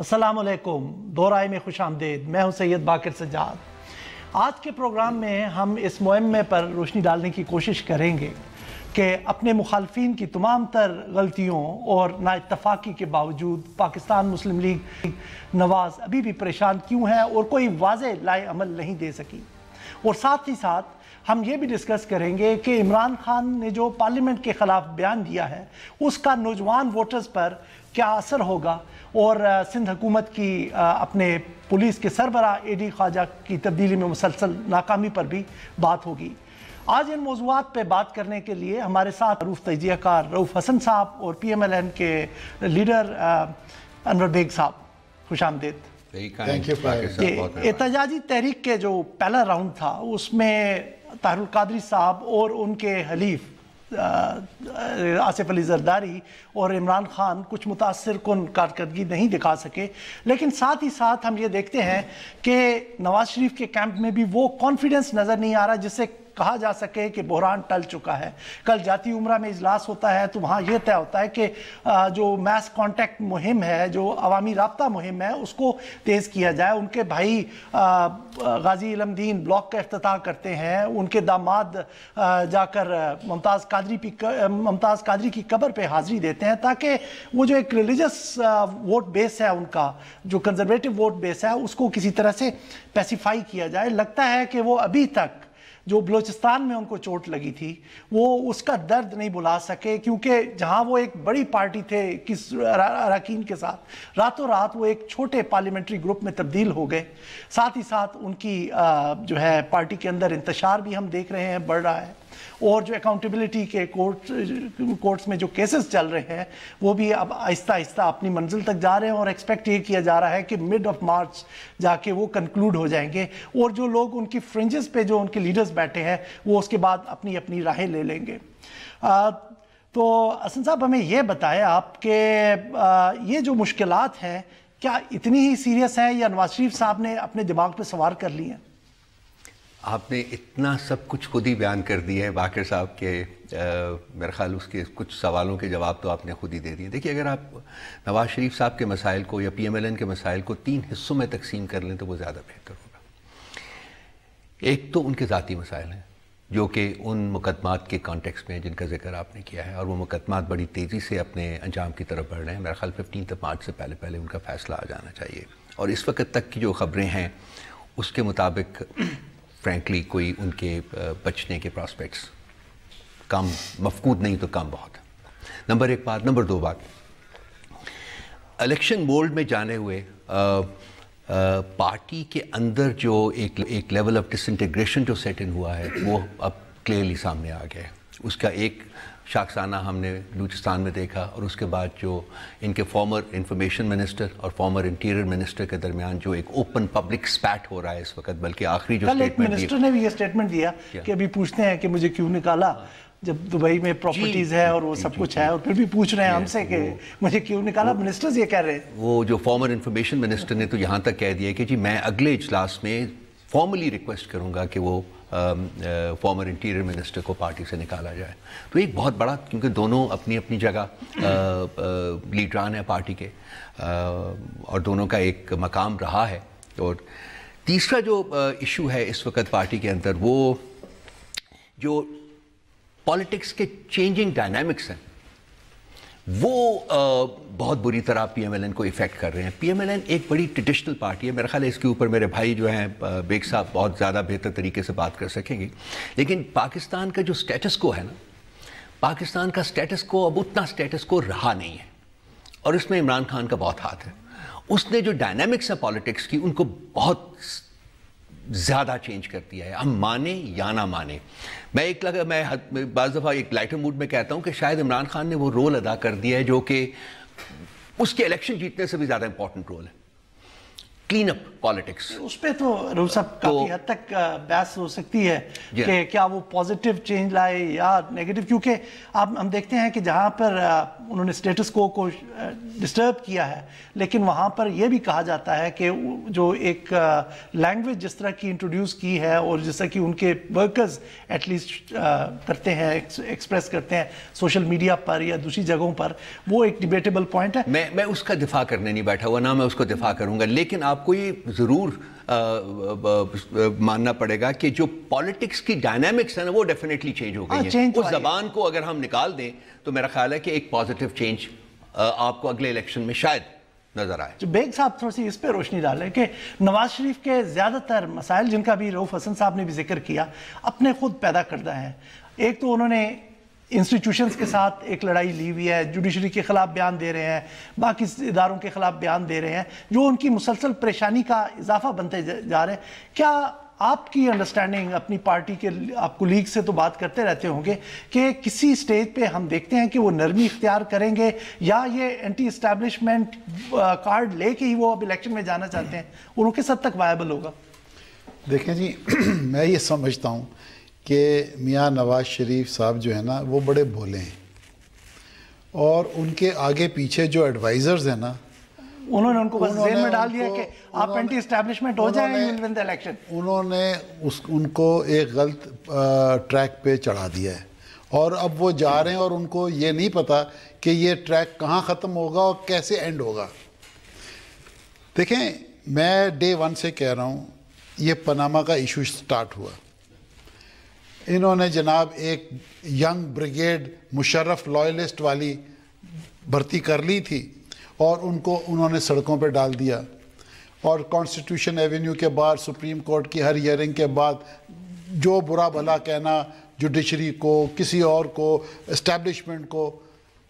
अस्सलाम वालेकुम, दो राय में खुश आमदेद। मैं हूं सैयद बाकर सज्जाद। आज के प्रोग्राम में हम इस मुहिम पर रोशनी डालने की कोशिश करेंगे कि अपने मुखालफिन की तमाम तर गलतियों और नाइत्तफाकी के बावजूद पाकिस्तान मुस्लिम लीग नवाज अभी भी परेशान क्यों है और कोई वाज़ेह लाए अमल नहीं दे सकी। और साथ ही साथ हम ये भी डिस्कस करेंगे कि इमरान खान ने जो पार्लियामेंट के ख़िलाफ़ बयान दिया है उसका नौजवान वोटर्स पर क्या असर होगा, और सिंध हुकूमत की अपने पुलिस के सरबरा एडी ख्वाजा की तब्दीली में मुसलसल नाकामी पर भी बात होगी। आज इन मौज़ूआत पे बात करने के लिए हमारे साथ रूफ तजियाकार रऊफ हसन साहब और PML-N के लीडर अनवर बेग साहब, खुश आमदेद। एहतजाजी तहरीक के जो पहला राउंड था उसमें तारुल कादरी साहब और उनके हलीफ आसिफ अली जरदारी और इमरान खान कुछ मुतासिर कुन कारकर्दगी नहीं दिखा सके, लेकिन साथ ही साथ हम ये देखते हैं कि नवाज शरीफ के कैंप में भी वो कॉन्फिडेंस नज़र नहीं आ रहा जिससे कहा जा सके कि बहरान टल चुका है। कल जाती उम्रा में इजलास होता है तो वहाँ ये तय होता है कि जो मैस कॉन्टैक्ट मुहिम है, जो अवामी राब्ता मुहिम है, उसको तेज़ किया जाए। उनके भाई गाजी इलमदीन ब्लॉक का इफ्तिताह करते हैं, उनके दामाद जाकर मुमताज़ कादरी की कब्र पे हाज़िरी देते हैं ताकि वो जो एक रिलीजियस वोट बेस है, उनका जो कंजर्वेटिव वोट बेस है, उसको किसी तरह से पैसिफाई किया जाए। लगता है कि वो अभी तक जो बलूचिस्तान में उनको चोट लगी थी वो उसका दर्द नहीं भुला सके, क्योंकि जहां वो एक बड़ी पार्टी थे किस अरकान के साथ, रातों रात वो एक छोटे पार्लियामेंट्री ग्रुप में तब्दील हो गए। साथ ही साथ उनकी जो है पार्टी के अंदर इंतशार भी हम देख रहे हैं बढ़ रहा है, और जो अकाउंटेबिलिटी के कोर्ट्स में जो केसेस चल रहे हैं वो भी अब आहिस्ता आहिस्ता अपनी मंजिल तक जा रहे हैं, और एक्सपेक्ट ये किया जा रहा है कि मिड ऑफ मार्च जाके वो कंक्लूड हो जाएंगे, और जो लोग उनकी फ्रिंजेस पे जो उनके लीडर्स बैठे हैं वो उसके बाद अपनी अपनी राहें ले लेंगे। तो हसन साहब हमें ये बताएं आप कि ये जो मुश्किलात हैं क्या इतनी ही सीरियस हैं या नवाज शरीफ साहब ने अपने दिमाग पे सवार कर ली हैं? आपने इतना सब कुछ खुद ही बयान कर दिया है बाकर साहब के, मेरे ख्याल उसके कुछ सवालों के जवाब तो आपने खुद ही दे दिए। देखिए, अगर आप नवाज शरीफ साहब के मसाइल को या PML-N के मसाइल को 3 हिस्सों में तकसीम कर लें तो वो ज़्यादा बेहतर होगा। एक तो उनके ज़ाती मसाइल हैं जो कि उन मुकदमात के कॉन्टेक्स्ट में जिनका जिक्र आपने किया है, और वो मुकदमात बड़ी तेज़ी से अपने अंजाम की तरफ बढ़ रहे हैं। मेरे ख्याल 15 मार्च से पहले पहले उनका फ़ैसला आ जाना चाहिए, और इस वक्त तक की जो ख़बरें हैं उसके मुताबिक फ्रैंकली कोई उनके बचने के प्रॉस्पेक्ट्स कम, मफकूद नहीं तो कम बहुत है। नंबर 1 बात। नंबर 2 बात, इलेक्शन मोड में जाने हुए पार्टी के अंदर जो एक लेवल ऑफ डिसइंटीग्रेशन जो सेट इन हुआ है वो अब क्लियरली सामने आ गया है। उसका एक शाखसाना हमने बलूचिस्तान में देखा, और उसके बाद जो इनके फॉर्मर इंफॉर्मेशन मिनिस्टर और फॉर्मर इंटीरियर मिनिस्टर के दरमियान जो एक ओपन पब्लिक स्पैट हो रहा है इस वक्त, बल्कि आखिरी जो स्टेटमेंट मिनिस्टर ने भी ये स्टेटमेंट दिया कि अभी पूछते हैं कि मुझे क्यों निकाला, जब दुबई में प्रॉपर्टीज है और वो सब कुछ है, और फिर भी पूछ रहे हैं हमसे कि मुझे क्यों निकाला। मिनिस्टर्स ये कह रहे हैं। वो जो फॉर्मर इंफॉर्मेशन मिनिस्टर ने तो यहाँ तक कह दिया कि जी मैं अगले इजलास में फॉर्मली रिक्वेस्ट करूँगा कि वो फॉर्मर इंटीरियर मिनिस्टर को पार्टी से निकाला जाए। तो एक बहुत बड़ा, क्योंकि दोनों अपनी अपनी जगह लीडरान है पार्टी के, और दोनों का एक मकाम रहा है। और तीसरा जो इशू है इस वक्त पार्टी के अंदर, वो जो पॉलिटिक्स के चेंजिंग डायनामिक्स हैं वो बहुत बुरी तरह PML-N को इफ़ेक्ट कर रहे हैं। PML-N एक बड़ी ट्रेडिशनल पार्टी है, मेरा ख्याल है इसके ऊपर मेरे भाई जो हैं बेग साहब बहुत ज़्यादा बेहतर तरीके से बात कर सकेंगे। लेकिन पाकिस्तान का जो स्टेटस को है ना, पाकिस्तान का स्टेटस को अब उतना स्टेटस को रहा नहीं है, और इसमें इमरान खान का बहुत हाथ है। उसने जो डायनामिक्स है पॉलिटिक्स की उनको बहुत ज़्यादा चेंज कर दिया है, हम माने या ना माने। मैं बाज़ दफ़ा एक लाइटर मूड में कहता हूँ कि शायद इमरान खान ने वो रोल अदा कर दिया है जो कि उसके इलेक्शन जीतने से भी ज़्यादा इंपॉर्टेंट रोल है। Clean up politics. उस पे तो रूफ साहब काफी हद तक बहस हो सकती है कि क्या वो पॉजिटिव चेंज लाए या नेगेटिव, क्योंकि आप हम देखते हैं कि जहां पर उन्होंने स्टेटस को डिस्टर्ब किया है, लेकिन वहां पर यह भी कहा जाता है कि जो एक लैंग्वेज जिस तरह की इंट्रोड्यूस की है और जिस तरह की उनके वर्कर्स एटलीस्ट करते हैं, एक्सप्रेस करते हैं सोशल मीडिया पर या दूसरी जगहों पर, वो एक डिबेटेबल पॉइंट है। मैं उसका दिफा करने नहीं बैठा हुआ, ना मैं उसको दिफा करूंगा, लेकिन आपको ये जरूर मानना पड़ेगा कि जो पॉलिटिक्स की डायनामिक्स है ना वो डेफिनेटली चेंज हो गई है। उस जबान को अगर हम निकाल दें तो मेरा ख्याल है कि एक पॉजिटिव चेंज आपको अगले इलेक्शन में शायद नजर आए। जो बेग साहब थोड़ी सी इस पे रोशनी डालें कि नवाज शरीफ के ज्यादातर मसाइल, जिनका भी रऊफ हसन साहब ने भी जिक्र किया, अपने खुद पैदा करदा है। एक तो उन्होंने इंस्टीट्यूशंस के साथ एक लड़ाई ली हुई है, जुडिशरी के खिलाफ बयान दे रहे हैं, बाकी इदारों के खिलाफ बयान दे रहे हैं, जो उनकी मुसलसल परेशानी का इजाफा बनते जा रहे हैं। क्या आपकी अंडरस्टैंडिंग अपनी पार्टी के, आप कुलीग से तो बात करते रहते होंगे कि किसी स्टेज पे हम देखते हैं कि वो नरमी इख्तियार करेंगे या ये एंटी इस्टेब्लिशमेंट कार्ड लेके ही वो अब इलेक्शन में जाना चाहते हैं, उनको किस हद तक वायबल होगा? देखें जी, मैं ये समझता हूँ कि मियाँ नवाज शरीफ साहब जो है ना वो बड़े भोले हैं, और उनके आगे पीछे जो एडवाइज़र्स हैं ना, उन्होंने उनको बस जेल में डाल दिया कि आप एंटी एस्टैब्लिशमेंट हो जाएं, you will win the election. उन्होंने उनको एक गलत ट्रैक पे चढ़ा दिया है, और अब वो जा रहे हैं और उनको ये नहीं पता कि ये ट्रैक कहाँ ख़त्म होगा और कैसे एंड होगा। देखें, मैं डे वन से कह रहा हूँ, ये पनामा का इशू स्टार्ट हुआ, इन्होंने जनाब एक यंग ब्रिगेड मुशर्रफ लॉयलिस्ट वाली भर्ती कर ली थी और उन्होंने सड़कों पे डाल दिया, और कॉन्स्टिट्यूशन एवेन्यू के बाद सुप्रीम कोर्ट की हर हियरिंग के बाद जो बुरा भला कहना जुडिशरी को, किसी और को, एस्टैब्लिशमेंट को,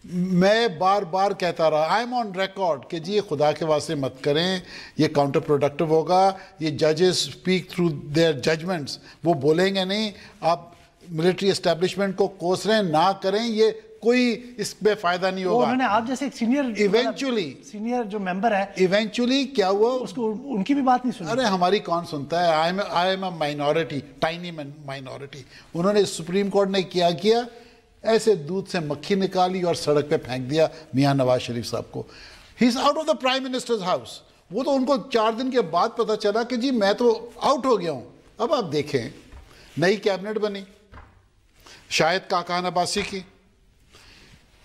मैं बार बार कहता रहा, आई एम ऑन रिकॉर्ड कि जी ये खुदा के वास्ते मत करें, ये काउंटर प्रोडक्टिव होगा, ये जजेस स्पीक थ्रू देयर जजमेंट्स, वो बोलेंगे नहीं, आप मिलिट्री एस्टैब्लिशमेंट को कोस रहे हैं, ना करें, ये कोई इसमें फायदा नहीं होगा। उन्होंने आप जैसे एक सीनियर जो मेंबर है, इवेंचुअली क्या हुआ, उसको उनकी भी बात नहीं सुनी। अरे हमारी कौन सुनता है, I am a minority, tiny minority. उन्होंने सुप्रीम कोर्ट ने क्या किया, ऐसे दूध से मक्खी निकाली और सड़क पे फेंक दिया मियाँ नवाज शरीफ साहब को। He is out of the prime ministers house. वो तो उनको 4 दिन के बाद पता चला कि जी मैं तो आउट हो गया हूं। अब आप देखें, नई कैबिनेट बनी, शायद काकान अब्बासी की।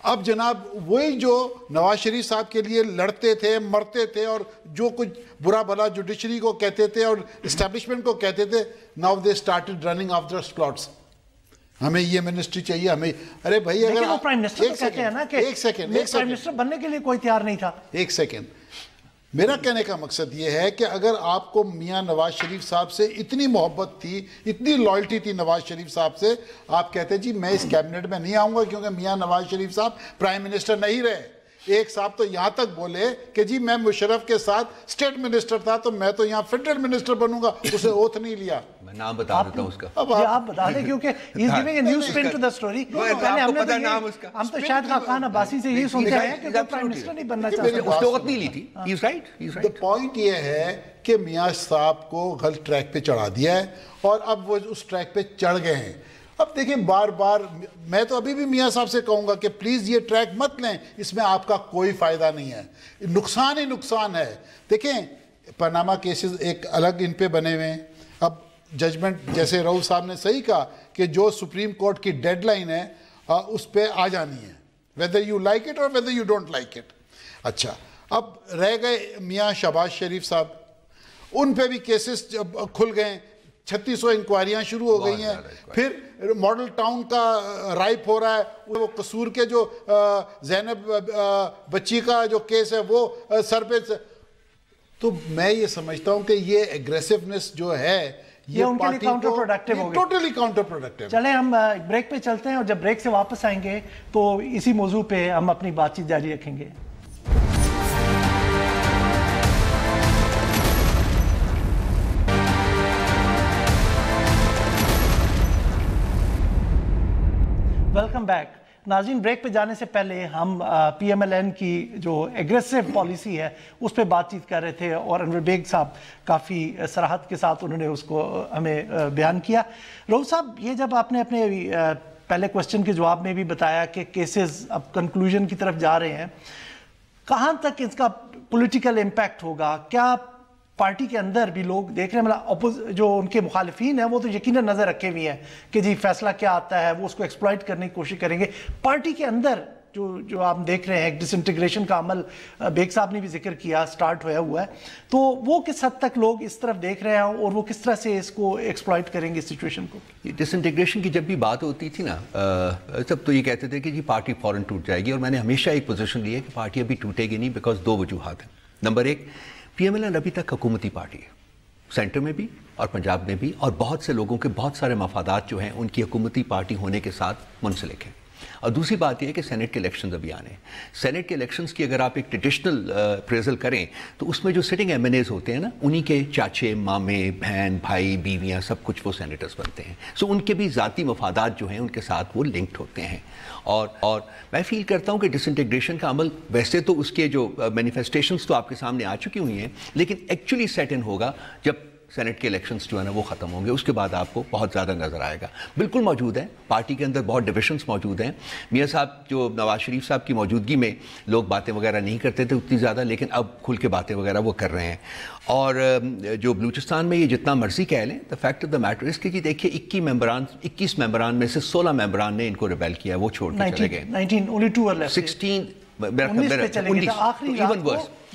अब जनाब वही जो नवाज शरीफ साहब के लिए लड़ते थे, मरते थे, और जो कुछ बुरा भला जुडिशरी को कहते थे और एस्टैब्लिशमेंट को कहते थे, now they started running after slots. हमें ये मिनिस्ट्री चाहिए, हमें, अरे भाई अगर वो प्राइम मिनिस्टर तो कहते हैं ना कि एक सेकंड प्राइम मिनिस्टर बनने के लिए कोई तैयार नहीं था। एक सेकंड, मेरा कहने का मकसद ये है कि अगर आपको मियाँ नवाज शरीफ साहब से इतनी मोहब्बत थी, इतनी लॉयल्टी थी नवाज शरीफ साहब से, आप कहते जी मैं इस कैबिनेट में नहीं आऊंगा क्योंकि मियाँ नवाज शरीफ साहब प्राइम मिनिस्टर नहीं रहे। एक साहब तो यहां तक बोले कि जी मैं मुशर्रफ के साथ स्टेट मिनिस्टर था तो मैं तो यहाँ फेडरल मिनिस्टर बनूंगा, उसे ओथ नहीं लिया। मैं नाम बता देता हूं उसका। अब आप बता दें क्योंकि he is giving a new spin to the story. पहले हमने तो नाम उसका, हम तो शायद खान अब्बासी से यही सुनते हैं कि वो प्राइम मिनिस्टर नहीं बनना चाहते, उसने ओथ नहीं ली थी। He is right, he is right. The point ये है कि मियाँ साहब को गलत ट्रैक पे चढ़ा दिया है और अब वो उस ट्रैक पे चढ़ गए हैं। अब देखें, बार बार मैं तो अभी भी मियाँ साहब से कहूँगा कि प्लीज़ ये ट्रैक मत लें, इसमें आपका कोई फ़ायदा नहीं है, नुकसान ही नुकसान है। देखें, पनामा केसेस एक अलग इन पे बने हुए हैं। अब जजमेंट, जैसे रऊफ साहब ने सही कहा कि जो सुप्रीम कोर्ट की डेडलाइन है उस पर आ जानी है, वेदर यू लाइक इट और whether you don't like it. अच्छा, अब रह गए मियाँ शहबाज शरीफ साहब, उन पे भी केसेस खुल गए, 3600 इंक्वायरियाँ शुरू हो गई हैं। फिर मॉडल टाउन का राइप हो रहा है, वो कसूर के जो ज़ैनब बच्ची का जो केस है वो सर पे। तो मैं ये समझता हूँ कि ये एग्रेसिवनेस जो है ये उनके लिए काउंटर प्रोडक्टिव हो गई, टोटली काउंटर प्रोडक्टिव। चले हम ब्रेक पे चलते हैं और जब ब्रेक से वापस आएंगे तो इसी मौजू पे हम अपनी बातचीत जारी रखेंगे। Welcome back. नाज़रीन, ब्रेक पे जाने से पहले हम PML-N की जो एग्रेसिव पॉलिसी है उस पर बातचीत कर रहे थे और अनवर बेग साहब काफ़ी सराहत के साथ उन्होंने उसको हमें बयान किया। रऊफ साहब, ये जब आपने अपने पहले क्वेश्चन के जवाब में भी बताया कि केसेस अब कंक्लूजन की तरफ जा रहे हैं, कहाँ तक इसका पॉलिटिकल इम्पैक्ट होगा? क्या पार्टी के अंदर भी लोग देख रहे हैं, मतलब जो उनके मुखालिफिन हैं वो तो यकीनन नजर रखे हुए हैं कि जी फैसला क्या आता है, वो उसको एक्सप्लॉइट करने की कोशिश करेंगे। पार्टी के अंदर जो आप देख रहे हैं डिसइंटीग्रेशन का अमल, बेग साहब ने भी जिक्र किया, स्टार्ट होया हुआ है, तो वो किस हद तक लोग इस तरफ देख रहे हैं और वो किस तरह से इसको एक्सप्लॉइट करेंगे इस सिचुएशन को? डिसइंटीग्रेशन की जब भी बात होती थी ना, तब तो ये कहते थे कि जी पार्टी फौरन टूट जाएगी, और मैंने हमेशा एक पोजीशन ली है कि पार्टी अभी टूटेगी नहीं, बिकॉज दो वजूहात हैं। नंबर एक, PML-N अभी तक हुकूमती पार्टी है, सेंटर में भी और पंजाब में भी, और बहुत से लोगों के बहुत सारे मफादात जो हैं उनकी हुकूमती पार्टी होने के साथ मुंसलिक है। और दूसरी बात यह है कि सेनेट के इलेक्शंस अभी आने हैं। सेनेट के इलेक्शंस की अगर आप एक ट्रेडिशनल अप्रेजल करें तो उसमें जो सिटिंग MNAs होते हैं ना, उन्हीं के चाचे, मामे, बहन, भाई, बीवियां, सब कुछ वो सेनेटर्स बनते हैं। सो उनके भी ज़ाती मफादात जो हैं उनके साथ वो लिंक्ड होते हैं। और मैं फील करता हूँ कि डिसइंटीग्रेशन का अमल, वैसे तो उसके जो मैनिफेस्टेशंस तो आपके सामने आ चुकी हुई हैं, लेकिन एक्चुअली सेट इन होगा जब सेनेट के इलेक्शंस जो है ना वो ख़त्म होंगे, उसके बाद आपको बहुत ज़्यादा नज़र आएगा। बिल्कुल मौजूद है, पार्टी के अंदर बहुत डिविजन्स मौजूद हैं। मियाँ साहब जो नवाज शरीफ साहब की मौजूदगी में लोग बातें वगैरह नहीं करते थे उतनी ज़्यादा, लेकिन अब खुल के बातें वगैरह वो कर रहे हैं। और जो बलूचिस्तान में ये जितना मर्जी कह लें, the fact of the matter इस कि देखिए 21 मेंबरान में से 16 मेंबरान ने इनको रिबेल किया, वो छोड़ के चले गए। 16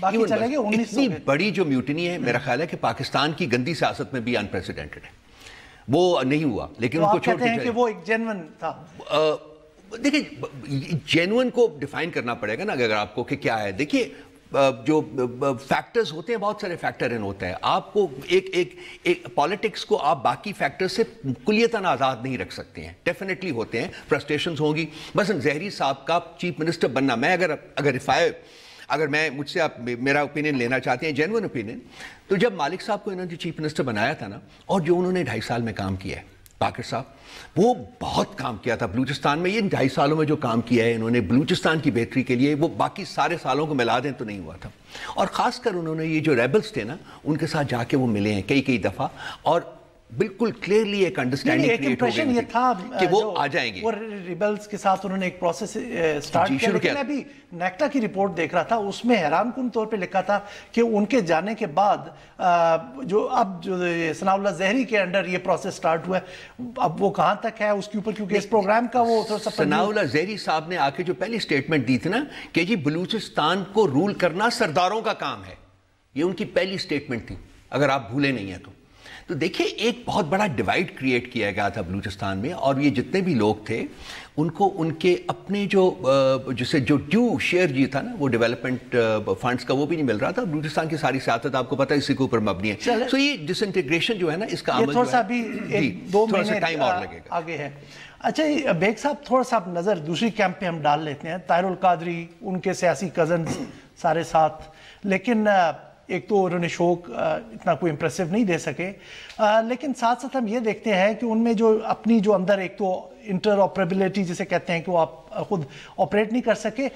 इतनी बड़ी जो म्यूटनी है, मेरा ख्याल है कि पाकिस्तान की गंदी सियासत में भी अनप्रेसिडेंटेड है। वो नहीं हुआ, लेकिन उनको छोड़ के कि वो एक जेन्युइन था। देखिए, जेन्युइन को डिफाइन करना पड़ेगा ना अगर आपको कि क्या है। देखिए, जो फैक्टर्स होते हैं, बहुत सारे फैक्टर इन होते हैं। आपको एक पॉलिटिक्स को आप बाकी फैक्टर्स से कुलियतन आज़ाद नहीं रख सकते हैं। डेफिनेटली होते हैं, फ्रस्ट्रेशंस होंगी। बस ज़हरी साहब का चीफ मिनिस्टर बनना, मैं अगर मैं मुझसे आप मेरा ओपिनियन लेना चाहते हैं, जेन्युइन ओपिनियन, तो जब मालिक साहब को इन्होंने चीफ मिनिस्टर बनाया था ना, और जो उन्होंने 2.5 साल में काम किया है, पाकिर साहब, वो बहुत काम किया था बलूचिस्तान में। ये 2.5 सालों में जो काम किया है इन्होंने बलूचिस्तान की बेहतरी के लिए, वो बाकी सारे सालों को मिला दें तो नहीं हुआ था। और ख़ासकर उन्होंने ये जो रेबल्स थे ना, उनके साथ जाके वो मिले हैं कई दफ़ा, और बिल्कुल क्लियरली एक अंडरस्टैंडिंग क्रिएट हो गई ये था कि वो आ जाएंगे। और रिबल्स के साथ उन्होंने एक प्रोसेस स्टार्ट किया, लेकिन अभी नेक्टा की रिपोर्ट देख रहा था, उसमें हैरानकुन तौर पे लिखा था कि उनके जाने के बाद जो सनाउल्लाह ज़हरी के अंडर ये प्रोसेस स्टार्ट हुआ है, अब वो कहाँ तक है उसके ऊपर, क्योंकि इस प्रोग्राम का वो थोड़ा सा सनाउल्लाह ज़हरी साहब ने आके जो पहली स्टेटमेंट दी थी ना कि जी बलूचिस्तान को रूल करना सरदारों का काम है, ये उनकी पहली स्टेटमेंट थी, अगर आप भूले नहीं है तो देखिए एक बहुत बड़ा डिवाइड क्रिएट किया गया था बलूचिस्तान में, और ये जितने भी लोग थे उनको उनके अपने जो ड्यू शेयर जी था ना, वो डेवलपमेंट फंड्स का वो भी नहीं मिल रहा था। बलूचिस्तान की सारी सियासत आपको पता है इसी के ऊपर मबनी है। सो ये डिसइंटीग्रेशन जो है ना, इसका अमल थोड़ा सा भी 2 महीने टाइम और लगेगा, आगे है। अच्छा बेग साहब, थोड़ा सा नजर दूसरी कैंप पे हम डाल लेते हैं। ताहिरुल कादरी, उनके सियासी कजन सारे साथ, लेकिन एक तो उन्होंने शोक इतना कोई इम्प्रेसिव नहीं दे सके, लेकिन साथ साथ हम ये देखते हैं कि उनमें जो अपनी जो अंदर एक तो इंटरऑपरेबिलिटी जिसे कहते हैं कि वो आप खुद ऑपरेट नहीं कर सके।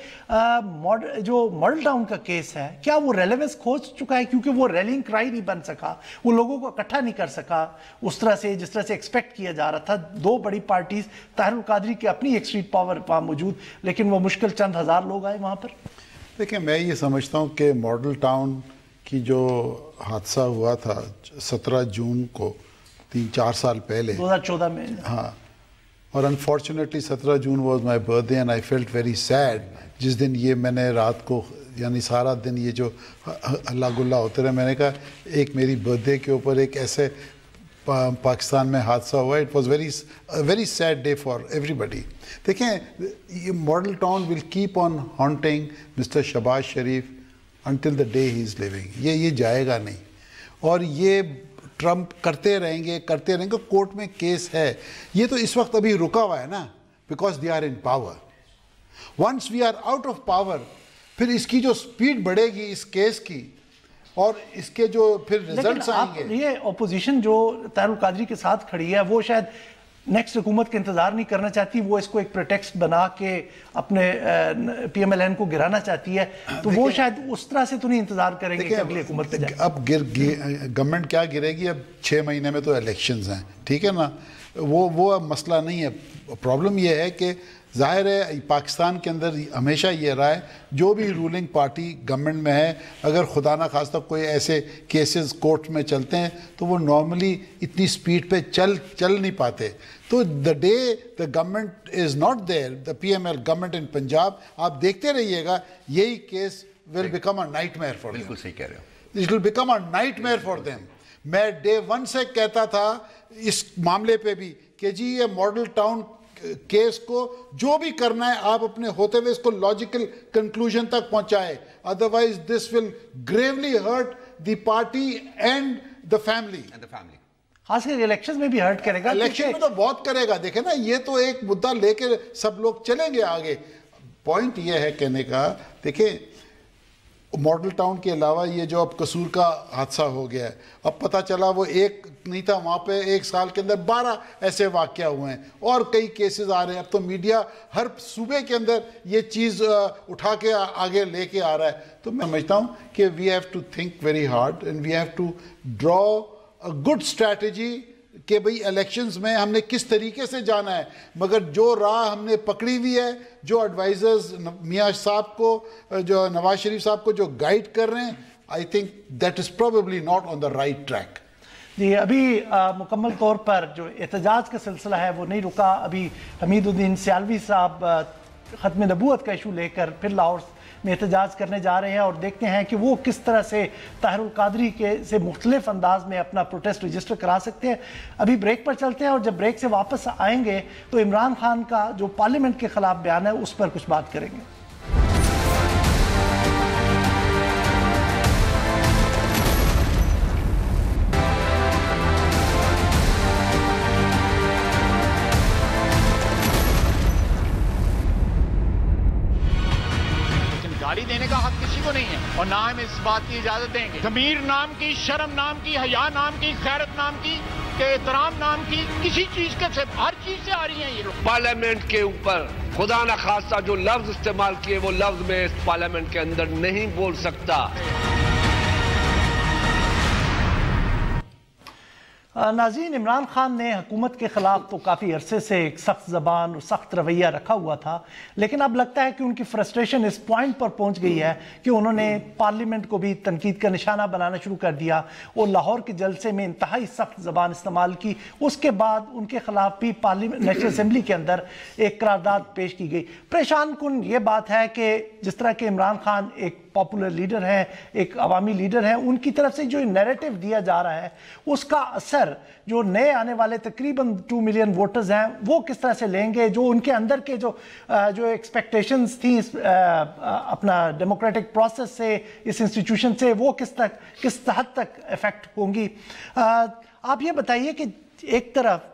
जो मॉडल टाउन का केस है, क्या वो रेलेवेंस खो चुका है क्योंकि वो रैलिंग क्राई नहीं बन सका, वो लोगों को इकट्ठा नहीं कर सका उस तरह से जिस तरह से एक्सपेक्ट किया जा रहा था? 2 बड़ी पार्टीज, ताहिरुल कादरी की अपनी एक स्ट्रीट पावर वहाँ मौजूद, लेकिन वो मुश्किल चंद हज़ार लोग आए वहाँ पर। देखिए, मैं ये समझता हूँ कि मॉडल टाउन की जो हादसा हुआ था 17 जून को 3-4 साल पहले 2014 में, हाँ, और unfortunately 17 June was my birthday and I felt very sad. जिस दिन ये मैंने रात को, यानी सारा दिन ये जो हल्ला गुल्ला होते रहे, मैंने कहा एक मेरी बर्थडे के ऊपर एक ऐसे पाकिस्तान में हादसा हुआ, it was very sad day for everybody. देखें, ये Model Town will keep on haunting mister Shahbaz Sharif until the day he is living। ये जाएगा नहीं, और ये ट्रम्प करते रहेंगे। कोर्ट में केस है, ये तो इस वक्त अभी रुका हुआ है ना, because they are in power. Once we are out of power, फिर इसकी जो स्पीड बढ़ेगी इस केस की, और इसके जो फिर रिजल्ट्स आएंगे। ये ऑपोजिशन जो ताहिरुल कादरी के साथ खड़ी है, वो शायद नेक्स्ट हुकूमत का इंतजार नहीं करना चाहती, वो इसको एक प्रोटेक्स्ट बना के अपने PML-N को गिराना चाहती है, तो वो शायद उस तरह से तो नहीं इंतजार करेंगे कि अगली हुकूमत पे जाए। अब गवर्नमेंट क्या गिरेगी, अब 6 महीने में तो इलेक्शंस हैं, ठीक है ना, वो अब मसला नहीं है। प्रॉब्लम ये है कि ज़ाहिर है पाकिस्तान के अंदर हमेशा ये रहा है, जो भी रूलिंग पार्टी गवर्नमेंट में है, अगर खुदा ना खास्ता कोई ऐसे केसेस कोर्ट में चलते हैं तो वो नॉर्मली इतनी स्पीड पे चल नहीं पाते। तो the day the government is not there, the PML government in Punjab, आप देखते रहिएगा यही case will become a nightmare for them. बिल्कुल सही कह रहे हो, it will become a nightmare for them. मैं डे 1 से कहता था इस मामले पे भी कि जी ये मॉडल टाउन केस को जो भी करना है आप अपने होते हुए इसको लॉजिकल कंक्लूजन तक पहुंचाए, otherwise this will gravely hurt the party and the family. खास कर इलेक्शन में भी हर्ट करेगा। इलेक्शन में तो बहुत करेगा, देखे ना, ये तो एक मुद्दा लेके सब लोग चलेंगे आगे। पॉइंट ये है कहने का, देखिए मॉडल टाउन के अलावा ये जो अब कसूर का हादसा हो गया है, अब पता चला वो एक नहीं था, वहाँ पे 1 साल के अंदर 12 ऐसे वाक़या हुए हैं और कई केसेस आ रहे हैं। अब तो मीडिया हर सूबे के अंदर ये चीज़ उठा के आगे लेके आ रहा है। तो मैं समझता हूँ कि we have to think very hard and we have to draw a good strategy कि भाई इलेक्शंस में हमने किस तरीके से जाना है। मगर जो राह हमने पकड़ी हुई है, जो एडवाइजर्स मियाँ साहब को, जो नवाज शरीफ साहब को जो गाइड कर रहे हैं, I think that is probably not on the right track. जी, अभी मुकम्मल तौर पर जो एहतजाज का सिलसिला है वो नहीं रुका। अभी हमीदुद्दीन सियालवी साहब ख़त्म नबूवत का इशू लेकर फिर लाहौर में एहतजाज करने जा रहे हैं और देखते हैं कि वो किस तरह से ताहिरुल कादरी के से मुख्तलिफ अंदाज में अपना प्रोटेस्ट रजिस्टर करा सकते हैं। अभी ब्रेक पर चलते हैं और जब ब्रेक से वापस आएंगे तो इमरान खान का जो पार्लियामेंट के खिलाफ बयान है उस पर कुछ बात करेंगे। गाली देने का हक किसी को नहीं है और ना हम इस बात की इजाजत देंगे। ज़मीर नाम की, शर्म नाम की, हया नाम की, गैरत नाम की, एहतराम नाम की किसी चीज के से हर चीज से आ रही हैं ये लोग। पार्लियामेंट के ऊपर खुदा न खासा जो लफ्ज इस्तेमाल किए वो लफ्ज में इस पार्लियामेंट के अंदर नहीं बोल सकता। नाज़रीन, इमरान खान ने हुकूमत के ख़िलाफ़ तो काफ़ी अरसे से एक सख्त ज़बान और सख्त रवैया रखा हुआ था, लेकिन अब लगता है कि उनकी फ्रस्ट्रेशन इस पॉइंट पर पहुंच गई है कि उन्होंने पार्लियामेंट को भी तनकीद का निशाना बनाना शुरू कर दिया और लाहौर के जलसे में इंतहाई सख्त ज़बान इस्तेमाल की। उसके बाद उनके ख़िलाफ़ भी पार्लियामेंट नेशनल असम्बली के अंदर एक करारदाद पेश की गई। परेशान कुन ये बात है कि जिस तरह के इमरान खान एक पॉपुलर लीडर हैं, एक अवामी लीडर हैं, उनकी तरफ से जो नैरेटिव दिया जा रहा है उसका असर जो नए आने वाले तकरीबन 2 मिलियन वोटर्स हैं वो किस तरह से लेंगे। जो उनके अंदर के जो एक्सपेक्टेशंस थी अपना डेमोक्रेटिक प्रोसेस से, इस इंस्टीट्यूशन से, वो किस हद तक इफेक्ट होंगी। आप ये बताइए कि एक तरफ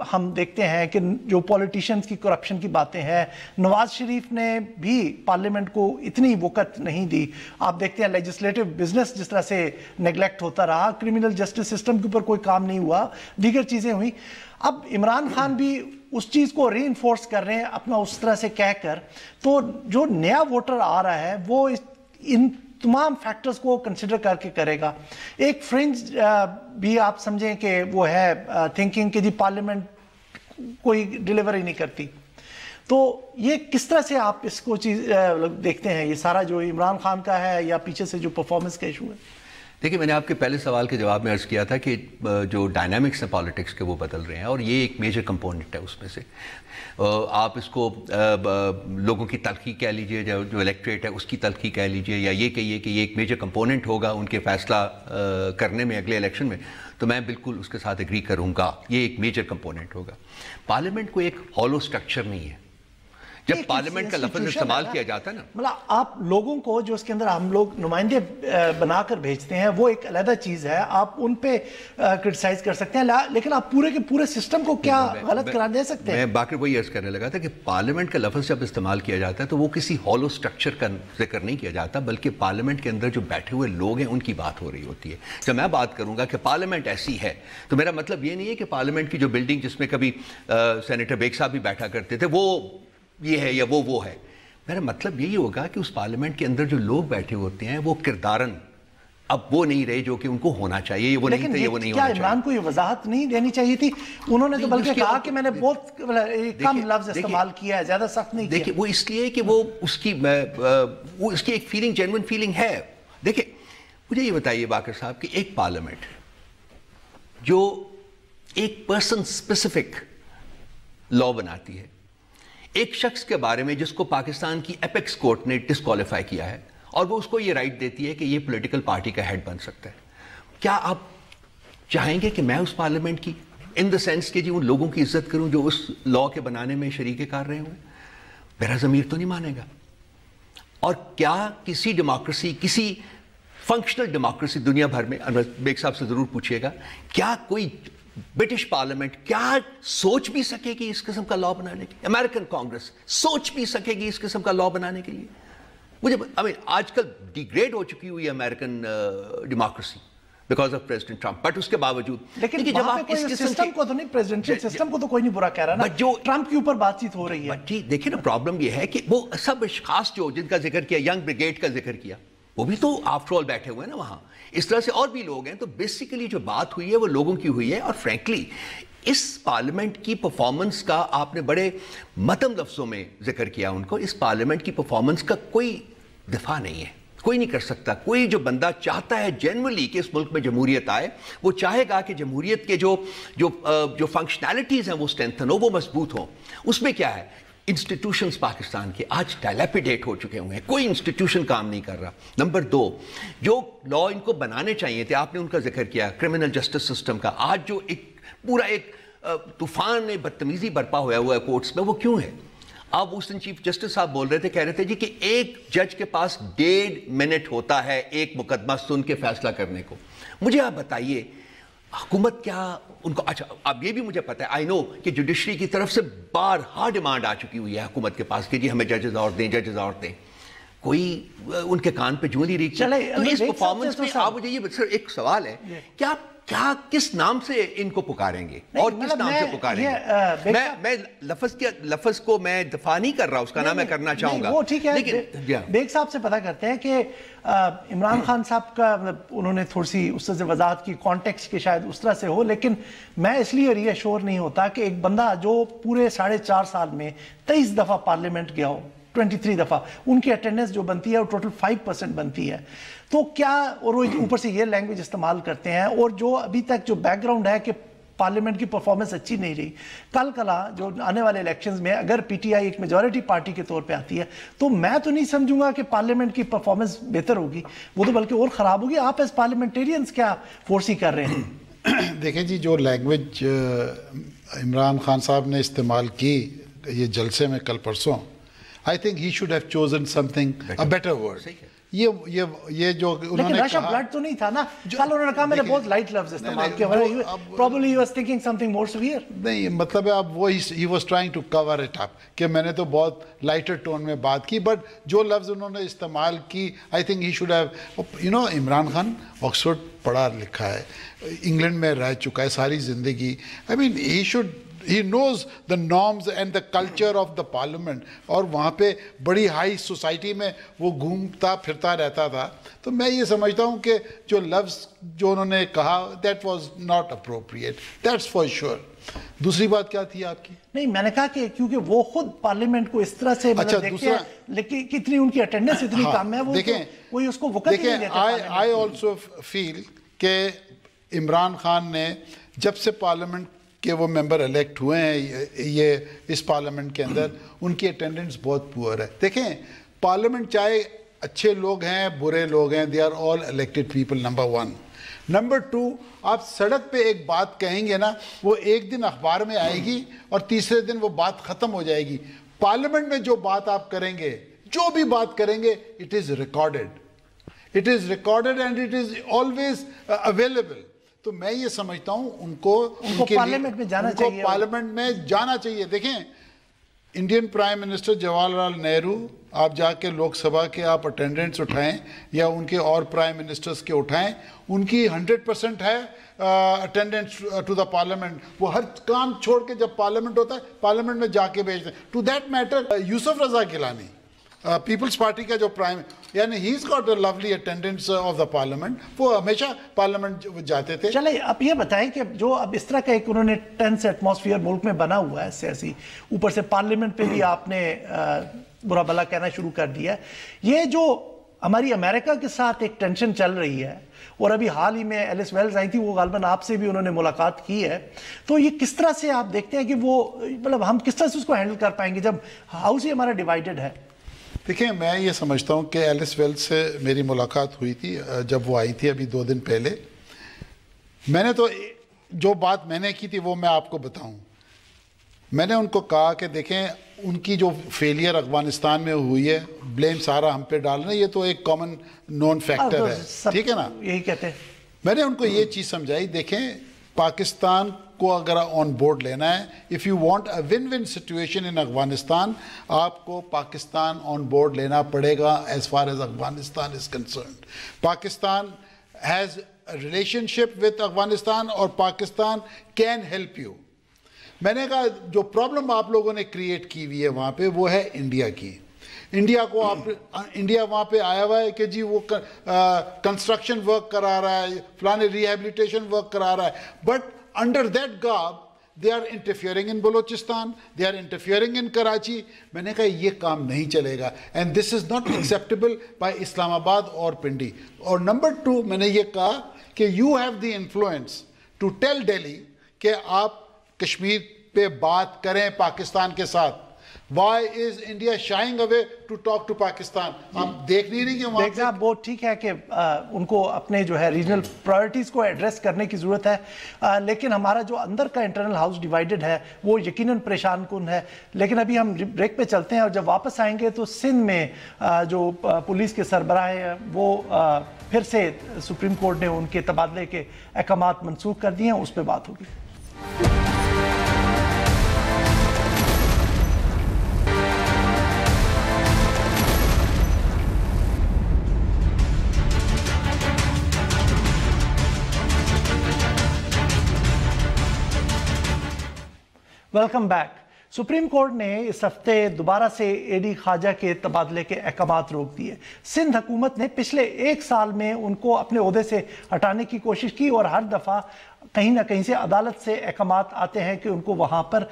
हम देखते हैं कि जो पॉलिटिशियंस की करप्शन की बातें हैं, नवाज शरीफ ने भी पार्लियामेंट को इतनी वक़्त नहीं दी। आप देखते हैं लेजिस्लेटिव बिजनेस जिस तरह से नेगलेक्ट होता रहा, क्रिमिनल जस्टिस सिस्टम के ऊपर कोई काम नहीं हुआ, दीगर चीज़ें हुई। अब इमरान खान भी उस चीज़ को रीइंफोर्स कर रहे हैं अपना उस तरह से कहकर, तो जो नया वोटर आ रहा है वो इन तमाम फैक्टर्स को कंसिडर करके करेगा। एक फ्रिंज भी आप समझें कि वो है थिंकिंग कि जी पार्लियामेंट कोई डिलीवर ही नहीं करती। तो ये किस तरह से आप इसको चीज़ देखते हैं, ये सारा जो इमरान खान का है या पीछे से जो परफॉर्मेंस का इशू है? देखिए, मैंने आपके पहले सवाल के जवाब में अर्ज़ किया था कि जो डायनामिक्स हैं पॉलिटिक्स के वो बदल रहे हैं और ये एक मेजर कंपोनेंट है उसमें से। आप इसको लोगों की तलखी कह लीजिए, जो इलेक्ट्रेट है उसकी तलखी कह लीजिए, या ये कहिए कि ये एक मेजर कंपोनेंट होगा उनके फैसला करने में अगले इलेक्शन में, तो मैं बिल्कुल उसके साथ एग्री करूँगा। ये एक मेजर कंपोनेंट होगा। पार्लियामेंट को एक हॉलो स्ट्रक्चर नहीं है, جب پارلیمنٹ کا لفظ استعمال کیا جاتا ہے نا, مطلب آپ لوگوں کو جو اس کے اندر ہم لوگ نمائندے بنا کر بھیجتے ہیں وہ ایک علیحدہ چیز ہے, آپ ان پہ کرٹیسائز کر سکتے ہیں, لیکن آپ پورے کے پورے سسٹم کو کیا غلط قرار دے سکتے ہیں؟ میں باقی وہی عرض کرنے لگا تھا کہ پارلیمنٹ کا لفظ جب استعمال کیا جاتا ہے تو وہ کسی ہالو سٹرکچر کا ذکر نہیں کیا جاتا, بلکہ پارلیمنٹ کے اندر جو بیٹھے ہوئے لوگ ہیں ان کی بات ہو رہی ہوتی ہے. جب میں بات کروں گا کہ پارلیمنٹ ایسی ہے تو میرا مطلب یہ نہیں ہے کہ پارلیمنٹ کی جو بلڈنگ جس میں کبھی سینیٹر بیگ صاحب بھی بیٹھا کرتے تھے وہ یہ ہے یا وہ ہے. میرا مطلب یہی ہوگا کہ اس پارلیمنٹ کے اندر جو لوگ بیٹھے ہوتے ہیں وہ کردارن اب وہ نہیں رہے جو کہ ان کو ہونا چاہیے, وہ نہیں تھے, یہ وہ نہیں ہونا چاہیے. کیا عمران کو یہ وضاحت نہیں دینی چاہیے تھی؟ انہوں نے تو بلکہ کہا کہ میں نے بہت کم لفظ استعمال کیا ہے, زیادہ سخت نہیں کیا. دیکھیں وہ اس لیے کہ وہ اس کی ایک فیلنگ, جینوئن فیلنگ ہے. دیکھیں مجھے یہ بتائیے باقر صاحب کہ ایک پارلیمنٹ جو ایک پرسن اسپیسیفک لا بناتی ہے, ایک شخص کے بارے میں جس کو پاکستان کی ایپیکس کورٹ نے ڈسکوالیفائی کیا ہے, اور وہ اس کو یہ رائٹ دیتی ہے کہ یہ پولیٹیکل پارٹی کا ہیڈ بن سکتا ہے, کیا آپ چاہیں گے کہ میں اس پارلیمنٹ کی ان دا سینس کہ جی ان لوگوں کی عزت کروں جو اس لا کے بنانے میں شریک کار رہے ہوں؟ میرا ضمیر تو نہیں مانے گا. اور کیا کسی ڈیموکریسی, کسی فنکشنل ڈیموکریسی دنیا بھر میں, بیگ صاحب سے ضرور پوچھیے گا, کیا کوئی برٹش پارلیمنٹ کیا سوچ بھی سکے گی اس قسم کا لا بنانے کے لیے؟ امریکن کانگریس سوچ بھی سکے گی اس قسم کا لا بنانے کے لیے؟ مجھے آج کل ڈیگریڈ ہو چکی ہوئی ہے American democracy because of president Trump, but اس کے باوجود لیکن جب آپ اس سسٹم کو تو نہیں, پریزیڈنشل سسٹم کو تو کوئی نہیں برا کہہ رہا نا, جو ٹرمپ کے اوپر بات چیت ہو رہی ہے. جی دیکھیں نا, پرابلم یہ ہے کہ وہ سب اشخاص جو جن کا ذکر کیا, ینگ بریگیڈ کا ذکر کیا, وہ بھی تو آفٹر آل بیٹھے ہوئے ہیں نا وہاں, اس طرح سے اور بھی لوگ ہیں. تو بیسیکلی جو بات ہوئی ہے وہ لوگوں کی ہوئی ہے. اور فرینکلی اس پارلیمنٹ کی پرفارمنس کا آپ نے بڑے متم لفظوں میں ذکر کیا ان کو, اس پارلیمنٹ کی پرفارمنس کا کوئی دفاع نہیں ہے, کوئی نہیں کر سکتا. کوئی جو بندہ چاہتا ہے جنرلی کہ اس ملک میں جمہوریت آئے, وہ چاہے گا کہ جمہوریت کے جو فنکشنالٹیز ہیں وہ اسٹرینتھن ہو, وہ مضبوط ہوں. اس میں کیا ہے, انسٹیٹیوشنز پاکستان کے آج ڈائلیپیڈیٹ ہو چکے ہوئے ہیں, کوئی انسٹیٹیوشن کام نہیں کر رہا. نمبر 2, جو لا ان کو بنانے چاہیے تھے, آپ نے ان کا ذکر کیا کرمنل جسٹس سسٹم کا, آج جو ایک پورا ایک طوفان بدتمیزی برپا ہوا ہے کورٹس میں, وہ کیوں ہے؟ آپ اس دن چیف جسٹس صاحب بول رہے تھے, کہہ رہے تھے جی کہ ایک جج کے پاس 1.5 منٹ ہوتا ہے ایک مقدمہ سن کے فیصلہ کرنے کو. مجھے آپ بتائیے حکومت کیا ان کو, اچھا اب یہ بھی مجھے پتا ہے, آئی نو کہ جوڈیشری کی طرف سے بارہا ڈیمانڈ آ چکی ہوئی ہے حکومت کے پاس کہ جی ہمیں ججز اور دیں, ججز اور دیں. کوئی ان کے کان پہ جوں نہیں ریچ. تو اس پرفارمنس میں آپ مجھے یہ ایک سوال ہے, کیا کس نام سے ان کو پکاریں گے اور کس نام سے پکاریں گے؟ میں لفظ کو میں دفاع نہیں کر رہا, اس کا نام میں کرنا چاہوں گا. وہ ٹھیک ہے, بیگ صاحب سے پتہ کرتے ہیں کہ عمران خان صاحب کا انہوں نے تھوڑی سی اس سے وضاحت کی کانٹیکسٹ کے شاید اس طرح سے ہو, لیکن میں اس لیے ری ایشور نہیں ہوتا کہ ایک بندہ جو پورے 4.5 سال میں 23 دفعہ پارلیمنٹ گیا ہو, 23 دفعہ, ان کی اٹینڈنس جو بنتی ہے وہ ٹوٹل 5% بنتی ہے, تو کیا, اور وہ اوپر سے یہ لینگویج استعمال کرتے ہیں, اور جو ابھی تک جو بیک گراؤنڈ ہے کہ پارلیمنٹ کی پرفارمنس اچھی نہیں رہی, کل کلا جو آنے والے الیکشنز میں اگر پی ٹی آئی ایک میجورٹی پارٹی کے طور پہ آتی ہے تو میں تو نہیں سمجھوں گا کہ پارلیمنٹ کی پرفارمنس بہتر ہوگی, وہ تو بلکہ اور خراب ہوگی. آپ ایز پارلیمنٹیرینز کیا فورسی کر رہے ہیں؟ دیکھیں جی, جو لینگویج عمران خان صاحب نے استعمال کی یہ جلسے میں کل پرسوں, I think he should have chosen something, a better word. یہ جو انہوں نے رش آف بلڈ تو نہیں تھا نا, کل انہوں نے کہا میں نے بہت لائٹ لفظ استعمال کیا, probably he was thinking something more severe. نہیں, مطلب ہے اب وہ he was trying to cover it up کہ میں نے تو بہت لائٹر ٹون میں بات کی, بٹ جو لفظ انہوں نے استعمال کی I think he should have, Imran Khan Oxford پڑھا لکھا ہے, انگلینڈ میں رہ چکا ہے ساری زندگی. I mean he knows the norms and the culture of the parliament, اور وہاں پہ بڑی ہائی سوسائٹی میں وہ گھومتا پھرتا رہتا تھا. تو میں یہ سمجھتا ہوں کہ جو لفظ جو انہوں نے کہا that was not appropriate, that's for sure. دوسری بات کیا تھی آپ کی؟ نہیں, میں نے کہا کہ کیونکہ وہ خود پارلیمنٹ کو اس طرح سے دیکھتے ہیں, لیکن کتنی ان کی اٹینڈنس اتنی کم ہے, وہ کوئی اس کو وقت نہیں دیتے. I also feel کہ عمران خان نے جب سے پارلیمنٹ کہ وہ ممبر الیکٹ ہوئے ہیں یہ اس پارلیمنٹ کے اندر, ان کی اٹینڈنس بہت پور ہے. دیکھیں پارلیمنٹ چاہے اچھے لوگ ہیں برے لوگ ہیں, they are all elected people, number 1. Number 2, آپ سڑک پہ ایک بات کہیں گے نا, وہ ایک دن اخبار میں آئے گی اور تیسرے دن وہ بات ختم ہو جائے گی. पार्लियामेंट में जो बात आप करेंगे, जो भी बात करेंगे, it is recorded. It is recorded and it is always available. तो मैं ये समझता हूँ उनको पार्लियामेंट में जाना चाहिए, पार्लियामेंट में जाना चाहिए। देखें, Indian prime minister Jawaharlal Nehru, आप जाके लोकसभा के आप अटेंडेंस उठाएं या उनके और प्राइम मिनिस्टर्स के उठाएं, उनकी 100% है अटेंडेंस टू द पार्लियामेंट। वो हर काम छोड़ के जब पार्लियामेंट होता है पार्लियामेंट में जाके भेजते हैं। To that matter Yusuf Raza Gilani, Peoples Party का जो प्राइम, यानी he is got a lovely attendance of the parliament, वो हमेशा पार्लियामेंट जाते थे। चले अब ये बताएं कि जो अब इस तरह का एक उन्होंने टेंस एटमॉस्फेयर मुल्क में बना हुआ है सियासी, ऊपर से पार्लियामेंट पे भी आपने बुरा भला कहना शुरू कर दिया, ये जो हमारी अमेरिका के साथ एक टेंशन चल रही है, और अभी हाल ही में एलिस वेल्स आई थी, वो गालबन आपसे भी उन्होंने मुलाकात की है, तो ये किस तरह से आप देखते हैं कि वो मतलब हम किस तरह से उसको हैंडल कर पाएंगे जब हाउस ही हमारा डिवाइडेड है? देखिए, मैं ये समझता हूँ कि एलिस वेल्स से मेरी मुलाकात हुई थी जब वो आई थी अभी 2 दिन पहले। मैंने तो जो बात मैंने की थी वो मैं आपको बताऊं। मैंने उनको कहा कि देखें, उनकी जो फेलियर अफगानिस्तान में हुई है, ब्लेम सारा हम पे डाल रहे हैं, ये तो एक कॉमन नोन फैक्टर है, ठीक है ना? यही कहते हैं। मैंने उनको ये चीज़ समझाई, देखें, पाकिस्तान को अगर ऑन बोर्ड लेना है, if you want a win win situation in Afghanistan, आपको पाकिस्तान ऑन बोर्ड लेना पड़ेगा as far as Afghanistan is concerned. Pakistan has a relationship with Afghanistan और पाकिस्तान कैन हेल्प यू। मैंने कहा जो प्रॉब्लम आप लोगों ने क्रिएट की हुई है वहाँ पे, वो है इंडिया की। इंडिया को इंडिया वहाँ पे आया हुआ है कि जी वो कंस्ट्रक्शन वर्क करा रहा है, फलाने रिहेबिलिटेशन वर्क करा रहा है, but under that garb they are interfering in Balochistan, they are interfering in Karachi. मैंने कहा ये काम नहीं चलेगा, and this is not acceptable by Islamabad और पिंडी। और नंबर 2, मैंने ये कहा कि you have the influence to tell Delhi कि आप कश्मीर पे बात करें पाकिस्तान के साथ। Why is India shying away to talk to Pakistan? आप देख नहीं रही कि वहाँ पे वो ठीक है कि उनको अपने जो है रीजनल प्रायोरिटीज को एड्रेस करने की जरूरत है, लेकिन हमारा जो अंदर का इंटरनल हाउस डिवाइडेड है वो यकीनन परेशान कुन है। लेकिन अभी हम ब्रेक पे चलते हैं और जब वापस आएंगे तो सिंध में जो पुलिस के सरबराह हैं वो फिर से सुप्रीम कोर्ट ने उनके तबादले के अहकामात मनसूख कर दिए हैं, उस पर बात होगी। Welcome back. सुप्रीम कोर्ट ने इस हफ्ते दोबारा से एडी ख्वाजा के तबादले के अहकामात रोक दिए। सिंध हुकूमत ने पिछले 1 साल में उनको अपने ओहदे से हटाने की कोशिश की और हर दफ़ा कहीं ना कहीं से अदालत से अहकामात आते हैं कि उनको वहाँ पर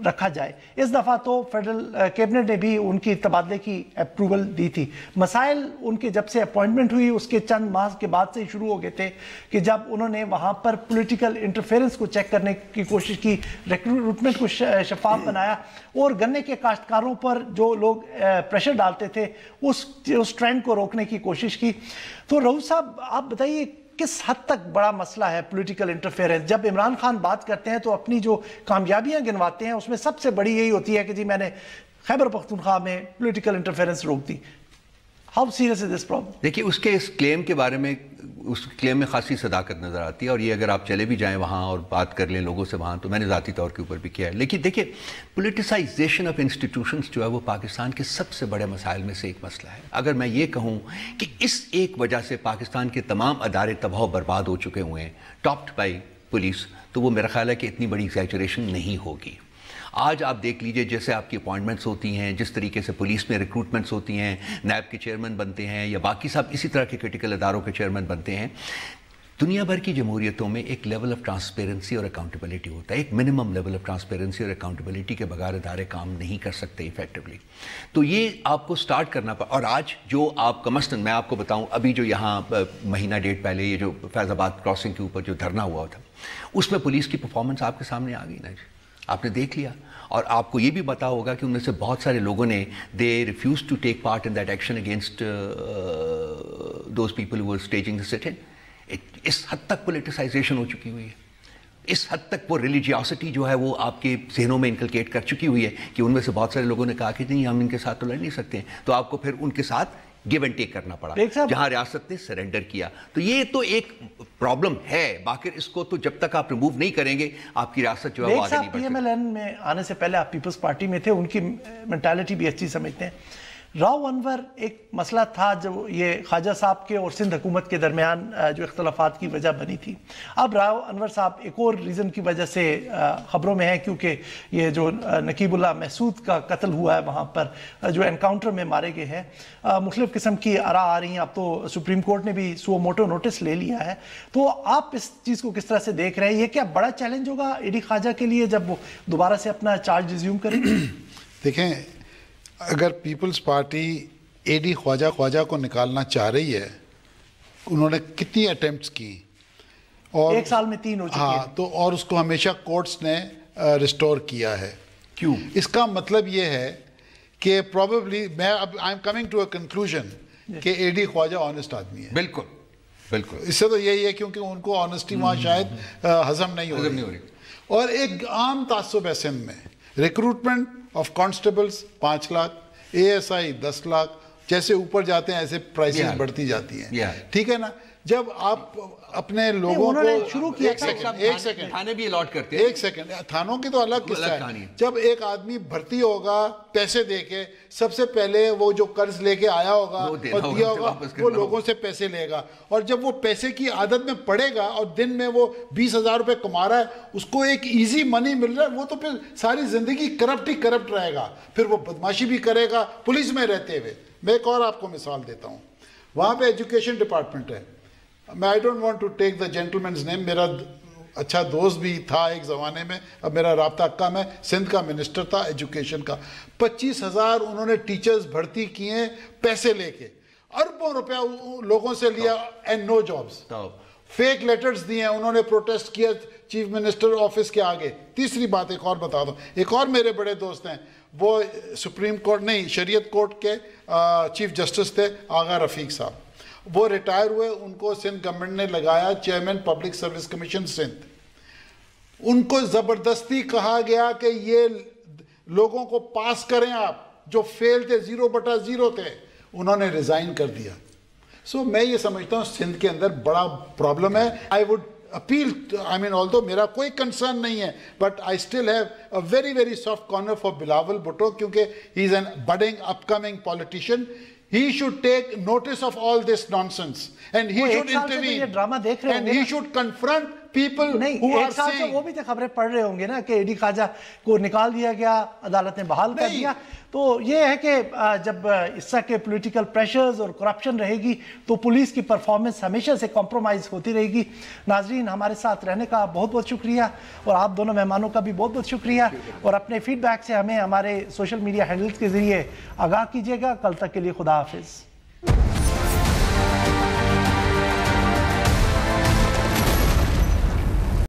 रखा जाए। इस दफ़ा तो फेडरल कैबिनेट ने भी उनकी तबादले की अप्रूवल दी थी। मसाइल उनके जब से अपॉइंटमेंट हुई उसके चंद माह के बाद से ही शुरू हो गए थे कि जब उन्होंने वहाँ पर पॉलिटिकल इंटरफेरेंस को चेक करने की कोशिश की, रिक्रूटमेंट को शफाफ बनाया और गन्ने के काश्तकारों पर जो लोग प्रेशर डालते थे उस ट्रेंड को रोकने की कोशिश की। तो रऊफ साहब, आप बताइए किस हद तक बड़ा मसला है पॉलिटिकल इंटरफेरेंस? जब इमरान खान बात करते हैं तो अपनी जो कामयाबियां गिनवाते हैं उसमें सबसे बड़ी यही होती है कि जी मैंने खैबर पख्तूनख्वा में पॉलिटिकल इंटरफेरेंस रोक दी। How serious is this problem? देखिए, उसके इस क्लेम के बारे में, उस क्लेम में खासी सदाकत नज़र आती है, और ये अगर आप चले भी जाएं वहाँ और बात कर लें लोगों से वहाँ, तो मैंने ज़ाती तौर के ऊपर भी किया है। लेकिन देखिए, पोलिटिसाइजेशन ऑफ इंस्टीट्यूशंस जो है वो पाकिस्तान के सबसे बड़े मसाइल में से एक मसला है। अगर मैं ये कहूँ कि इस एक वजह से पाकिस्तान के तमाम अदारे तबाह बर्बाद हो चुके हुए हैं, टॉप्ड बाई पुलिस, तो वो मेरा ख्याल है कि इतनी बड़ी एग्जैजरेशन नहीं होगी। आज आप देख लीजिए, जैसे आपकी अपॉइंटमेंट्स होती हैं, जिस तरीके से पुलिस में रिक्रूटमेंट्स होती हैं, नैब के चेयरमैन बनते हैं या बाकी सब इसी तरह के क्रिटिकल अदारों के चेयरमैन बनते हैं। दुनिया भर की जमहूरियतों में एक लेवल ऑफ ट्रांसपेरेंसी और अकाउंटेबिलिटी होता है, एक मिनिमम लेवल ऑफ ट्रांसपेरेंसी और अकाउंटेबिलिटी के बगैर इदारे काम नहीं कर सकते इफेक्टिवली। तो ये आपको स्टार्ट करना और आज जो आपका मसलन मैं आपको बताऊं, अभी जो यहाँ महीना डेढ़ पहले ये जो फैज़ाबाद क्रॉसिंग के ऊपर जो धरना हुआ था, उसमें पुलिस की परफॉर्मेंस आपके सामने आ गई ना जी, आपने देख लिया। और आपको ये भी पता होगा कि उनमें से बहुत सारे लोगों ने they refuse to take part in that action against those people who were staging the sitting. इस हद तक पोलिटिसाइजेशन हो चुकी हुई है, اس حد تک وہ ریلیجیوسٹی جو ہے وہ آپ کے ذہنوں میں انکلکیٹ کر چکی ہوئی ہے کہ ان میں سے بہت سارے لوگوں نے کہا کہ نہیں ہم ان کے ساتھ تو لڑ نہیں سکتے ہیں، تو آپ کو پھر ان کے ساتھ گیو اینڈ ٹیک کرنا پڑا جہاں ریاست نے سرنڈر کیا. تو یہ تو ایک پرابلم ہے، باقی اس کو تو جب تک آپ ریموو نہیں کریں گے آپ کی ریاست جو ہے وہ آگے نہیں بڑھ سکتی. PML-N میں آنے سے پہلے آپ پیپلز پارٹی میں تھے، ان کی مینٹالٹی بھی اچھی سمجھتے ہیں. راؤ انور ایک مسئلہ تھا جو یہ خواجہ صاحب کے اور سندھ حکومت کے درمیان جو اختلافات کی وجہ بنی تھی. اب راؤ انور صاحب ایک اور ریزن کی وجہ سے خبروں میں ہیں، کیونکہ یہ جو نقیب اللہ محسود کا قتل ہوا ہے وہاں پر جو انکاؤنٹر میں مارے گئے ہیں، مختلف قسم کی آراء آ رہی ہیں. اب تو سپریم کورٹ نے بھی سو موٹو نوٹس لے لیا ہے. تو آپ اس چیز کو کس طرح سے دیکھ رہے ہیں؟ یہ کیا بڑا چیلنج ہوگا اے ڈی خواجہ کے لیے جب وہ دوبارہ سے اپنا چارج ریزیوم کریں؟ دیکھیں، اگر پیپلز پارٹی اے ڈی خواجہ کو نکالنا چاہ رہی ہے، انہوں نے کتنی اٹیمپٹس کی اور 1 سال میں 3 ہو چکی ہے. تو اور اس کو ہمیشہ کورٹس نے ریسٹور کیا ہے. کیوں؟ اس کا مطلب یہ ہے کہ پروبیبلی میں اب I am coming to a conclusion کہ اے ڈی خواجہ آنیسٹ آدمی ہے. بالکل اس سے تو یہی ہے کیونکہ ان کو آنیسٹی وہاں شاید ہضم نہیں ہو رہی. اور ایک عام تعصب ہے سندھ میں، recruitment of constables 5 lakh, ASI 10 lakh, جیسے اوپر جاتے ہیں ایسے پرائسز بڑھتی جاتی ہیں. ٹھیک ہے نا؟ جب آپ اپنے لوگوں کو شروع کیا ایک سیکنڈ تھانے بھی الاٹ کرتے ہیں. ایک سیکنڈ، تھانوں کی تو الگ قصہ ہے. جب ایک آدمی بھرتی ہوگا پیسے دے کے، سب سے پہلے وہ جو قرض لے کے آیا ہوگا اور دیا ہوگا وہ لوگوں سے پیسے لے گا، اور جب وہ پیسے کی عادت میں پڑے گا اور دن میں وہ 20,000 روپے کما رہا ہے، اس کو ایک ایزی منی مل رہا ہے، وہ تو پھر ساری زندگی کرپٹ ہی کرپٹ رہے گا. پھر وہ بدماشی بھی کرے گا پولیس میں رہتے ہوئے. میں ایک اور آپ کو مثال دیتا ہوں. وہاں پہ ایجوکیشن ڈپارٹمنٹ ہے. میں I don't want to take the gentleman's name, میرا اچھا دوست بھی تھا ایک زمانے میں، اب میرا رابطہ کم ہے. سندھ کا منسٹر تھا ایجوکیشن کا. 25,000 انہوں نے ٹیچرز بھرتی کیے پیسے لے کے، اربوں روپیہ لوگوں سے لیا and no jobs. Fake letters دیے ہیں، انہوں نے پروٹیسٹ کیا چیف منسٹر آفس کے آگے. تیسری بات ایک اور بتا دوں، ایک اور میرے بڑے دوست ہیں، وہ سپریم کورٹ نہیں شریعت کورٹ کے چیف جسٹس تھے، آغا رفیق صاحب. وہ ریٹائر ہوئے، ان کو سندھ گورنمنٹ نے لگایا chairman public service commission Sindh. ان کو زبردستی کہا گیا کہ یہ لوگوں کو پاس کریں آپ، جو فیل تھے 0/0 تھے، انہوں نے ریزائن کر دیا. سو میں یہ سمجھتا ہوں سندھ کے اندر بڑا پرابلم ہے. آئی وڈ اپیل، آئی مین آلدو میرا کوئی کنسرن نہیں ہے، but I still have a very very soft corner for Bilawal Bhutto, کیونکہ he is an budding up coming politician. He should take notice of all this nonsense and he should intervene and he should confront people who are saying. وہ بھی تو خبریں پڑھ رہے ہوں گے نا کہ اے ڈی خواجہ کو نکال دیا گیا، عدالت نے بحال کر دیا. تو یہ ہے کہ جب اس طرح کے پولیٹیکل پریشرز اور کرپشن رہے گی تو پولیس کی پرفارمنس ہمیشہ سے کمپرومائز ہوتی رہے گی. ناظرین، ہمارے ساتھ رہنے کا بہت بہت شکریہ، اور آپ دونوں مہمانوں کا بھی بہت بہت شکریہ. اور اپنے فیڈ بیک سے ہمیں ہمارے سوشل میڈیا ہینڈلز کے ذریعے آگاہ کیجیے گا. کل تک کے لیے خدا حافظ.